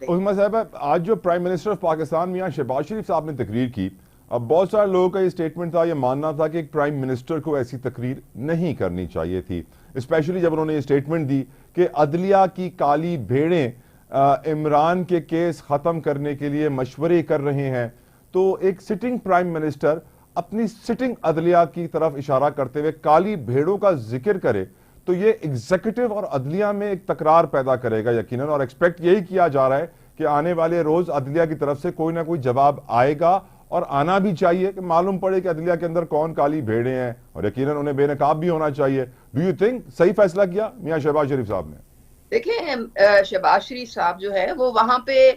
عظمیٰ صاحبہ، آج جو پرائم منسٹر آف پاکستان میاں شہباز شریف صاحب نے تقریر کی، اب بہت سارے لوگوں کا یہ سٹیٹمنٹ تھا، یہ ماننا تھا کہ ایک پرائم منسٹر کو ایسی تقریر نہیں کرنی چاہیے تھی، اسپیشلی جب انہوں نے یہ سٹیٹمنٹ دی کہ عدلیہ کی کالی بھیڑیں عمران کے کیس ختم کرنے کے لیے مشورے کر رہے ہیں، تو ایک سٹنگ پرائم منسٹر اپنی سٹنگ عدلیہ کی طرف اشارہ کرتے ہوئے کالی بھیڑوں کا ذکر کرے تو یہ ایگزیکٹو اور عدلیہ میں ایک تکرار پیدا کرے گا یقیناً، اور ایکسپیکٹ یہی کیا جا رہا ہے کہ آنے والے روز عدلیہ کی طرف سے کوئی نہ کوئی جواب آئے گا، اور آنا بھی چاہیے کہ معلوم پڑے کہ عدلیہ کے اندر کون کالی بھیڑیں ہیں، اور یقیناً انہیں بے نقاب بھی ہونا چاہیے۔ ڈو یو تھنک صحیح فیصلہ کیا میاں شہباز شریف صاحب نے؟ دیکھیں، شہباز شریف صاحب جو ہے وہ وہاں پہ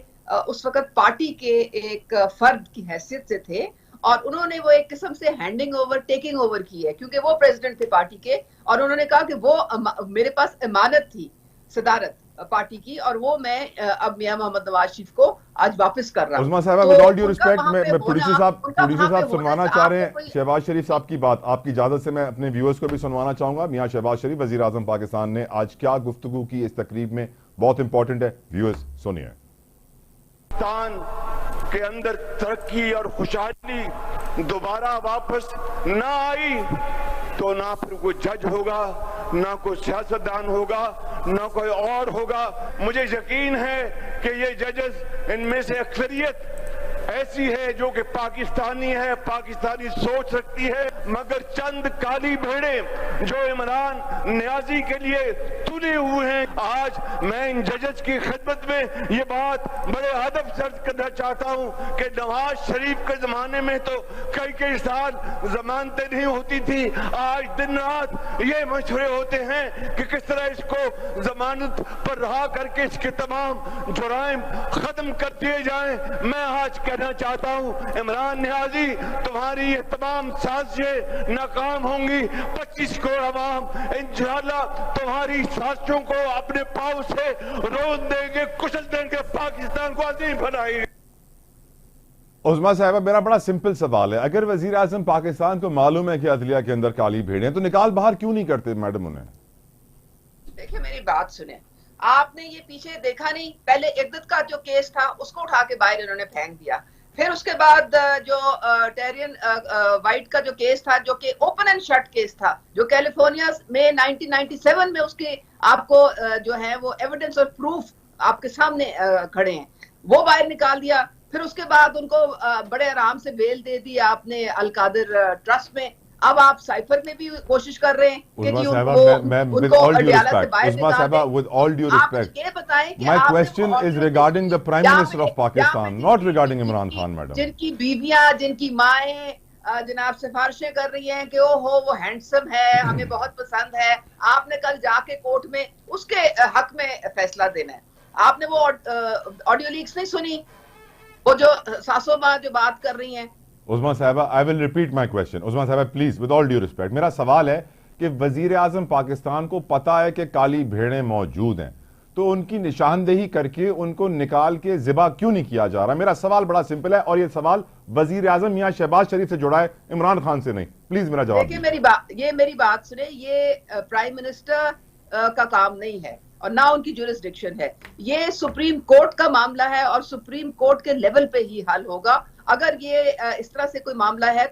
اس وقت پارٹی کے ایک فرد کی حیثیت سے تھے، اور انہوں نے وہ ایک قسم سے ہینڈنگ اوور ٹیکنگ اوور کی ہے، کیونکہ وہ پریزیڈنٹ تھے پارٹی کے، اور انہوں نے کہا کہ وہ میرے پاس امانت تھی صدارت پارٹی کی، اور وہ میں اب میاں محمد نواز شریف کو آج واپس کر رہا ہوں۔ عظمیٰ صاحبہ، ود آل ڈیو ریسپیکٹ، میں پروڈیوسر صاحب سنوانا چاہ رہے ہیں شہباز شریف صاحب کی بات، آپ کی اجازت سے میں اپنے ویورز کو بھی سنوانا چاہوں گا۔ میاں شہباز شریف وزیر اعظم پاکستان نے آج کیا گفتگو کی اس تقریب میں، بہت امپورٹنٹ ہے، ویورز سنیے۔ پاکستان کے اندر ترقی اور خوشحالی دوبارہ واپس نہ آئی تو نہ پھر کوئی جج ہوگا، نہ کوئی سیاستدان ہوگا، نہ کوئی اور ہوگا۔ مجھے یقین ہے کہ یہ ججز ان میں سے اکثریت ایسی ہے جو کہ پاکستانی ہے، پاکستانی سوچ رکھتی ہے، مگر چند کالی بھیڑیں جو عمران نیازی کے لیے تلے ہوئے ہیں۔ آج میں ان ججز کی خدمت میں یہ بات بڑے ادب سے عرض کرنا چاہتا ہوں کہ نواز شریف کے زمانے میں تو کئی سال ضمانتیں نہیں ہوتی تھی، آج دن رات یہ مشورے ہوتے ہیں کہ کس طرح اس کو ضمانت پر رہا کر کے اس کے تمام جرائم ختم کر دیے جائیں۔ میں آج کہنا چاہتا ہوں عمران نیازی، تمہاری یہ تمام سازشیں ناکام ہوں گی۔ 25 کروڑ عوام انشاءاللہ تمہاری سازشوں کو اپنے پاؤں سے رون دیں گے، کچل دیں گے، پاکستان کو عظیم بنائیں گے۔ عظمیٰ صاحبہ، میرا بڑا سمپل سوال ہے، اگر وزیر اعظم پاکستان کو معلوم ہے کہ عدلیہ کے اندر کالی بھیڑیں ہیں تو نکال باہر کیوں نہیں کرتے میڈم انہیں؟ دیکھیں میری بات سنیں، آپ نے یہ پیچھے دیکھا نہیں، پہلے اقدت کا جو کیس تھا اس کو اٹھا کے باہر انہوں نے پھینک دیا، پھر اس کے بعد جو ٹیرین وائٹ کا جو کیس تھا جو کہ اوپن اینڈ شٹ کیس تھا، جو کیلیفورنیا میں 1997 میں اس کے آپ کو جو ہے وہ ایویڈنس اور پروف آپ کے سامنے کھڑے ہیں، وہ باہر نکال دیا۔ پھر اس کے بعد ان کو بڑے آرام سے بیل دے دی آپ نے القادر ٹرسٹ میں۔ اب آپ سائفر میں بھی کوشش کر رہے ہیں کہ عظمیٰ صاحبہ، with all due respect، یہ بتائیں کہ my question is regarding the Prime Minister of Pakistan, not regarding Imran Khan, madam۔ جن کی بیویاں، جن کی مائیں جناب سفارشیں کر رہی ہیں کہ وہ ہینڈسم ہے، ہمیں بہت پسند ہے، آپ نے کل جا کے کورٹ میں اس کے حق میں فیصلہ دینا ہے۔ آپ نے وہ آڈیو لیکس نہیں سنی، وہ جو ساسو ماں جو بات کر رہی ہیں؟ عظمیٰ صاحبہ، I will repeat my question۔ عظمیٰ صاحبہ please with all due respect، میرا سوال ہے کہ وزیر اعظم پاکستان کو پتا ہے کہ کالی بھیڑیں موجود ہیں، تو ان کی نشاندہی کر کے ان کو نکال کے ذبح کیوں نہیں کیا جا رہا؟ میرا سوال بڑا سمپل ہے، اور یہ سوال وزیر اعظم میاں شہباز شریف سے جڑا ہے، عمران خان سے نہیں۔ پلیز میرا جواب دیکھیں میری بات سنیں، یہ پرائم منسٹر کا کام نہیں ہے اور نہ ان کی جورسڈکشن ہے، یہ سپریم کورٹ کا معاملہ ہے اور سپریم کورٹ کے لیول پہ ہی حل ہوگا۔ اگر یہ اس طرح سے کوئی معاملہ ہے تو